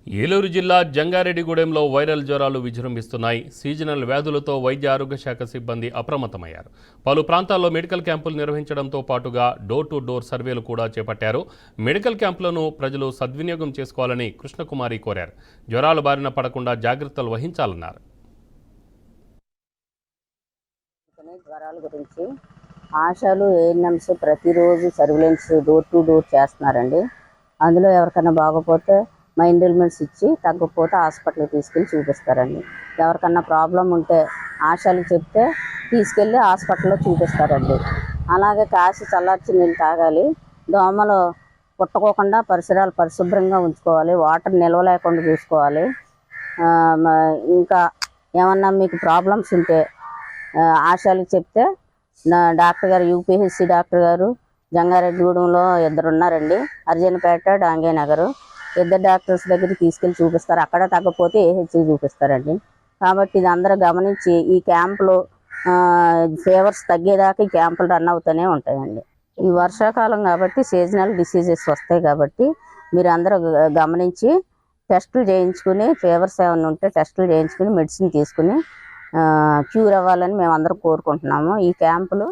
ఏలూరు జిల్లా జంగారెడ్డిగూడెంలో వైరల్ జ్వరాలు విజృంభిస్తున్నాయి. సీజనల్ వ్యాధులతో వైద్య ఆరోగ్య శాఖ సిబ్బంది అప్రమత్తమయ్యారు. పలు ప్రాంతాల్లో మెడికల్ క్యాంపులు నిర్వహించడంతో పాటుగా డోర్ టు డోర్ సర్వేలు కూడా చేపట్టారు. మెడికల్ క్యాంపులను ప్రజలు సద్వినియోగం చేసుకోవాలని కృష్ణకుమారి కోరారు. జ్వరాల బారిన పడకుండా జాగ్రత్తలు వహించాలన్నారు. జ్వరాల గురించి ఆశాలు ఏఎన్ఎంస్ ప్రతిరోజు సర్వేలెన్స్ డోర్ టు డోర్ చేస్తున్నారండి. అందులో ఎవరికైనా బాగోపోతే మైండ్ ఎలిమెంట్స్ ఇచ్చి తగ్గకపోతే హాస్పిటల్కి తీసుకెళ్ళి చూపిస్తారండి. ఎవరికన్నా ప్రాబ్లం ఉంటే ఆశాలు చెప్తే తీసుకెళ్ళి హాస్పిటల్లో చూపిస్తారండి. అలాగే కాసి చల్లార్చి నీళ్ళు తాగాలి. దోమలు పుట్టుకోకుండా పరిసరాలు పరిశుభ్రంగా ఉంచుకోవాలి. వాటర్ నిల్వ లేకుండా చూసుకోవాలి. ఇంకా ఏమన్నా మీకు ప్రాబ్లమ్స్ ఉంటే ఆశాలకు చెప్తే డాక్టర్ గారు యూపీహెచ్సి డాక్టర్ గారు జంగారెడ్డిగూడెంలో 2 ఉన్నారండి. అర్జున్పేట డాంగే నగరు 2 డాక్టర్స్ దగ్గరికి తీసుకెళ్ళి చూపిస్తారు. అక్కడ తగ్గపోతే ఏహెచ్సి చూపిస్తారండి. కాబట్టి ఇది అందరూ గమనించి ఈ క్యాంపులు ఫీవర్స్ తగ్గేదాకా ఈ క్యాంపులు రన్ అవుతూనే ఉంటాయండి. ఈ వర్షాకాలం కాబట్టి సీజనల్ డిసీజెస్ వస్తాయి కాబట్టి మీరు అందరూ గమనించి టెస్టులు చేయించుకుని ఫీవర్స్ ఏమైనా ఉంటే టెస్టులు చేయించుకుని మెడిసిన్ తీసుకుని క్యూర్ అవ్వాలని మేము అందరం కోరుకుంటున్నాము. ఈ క్యాంపులు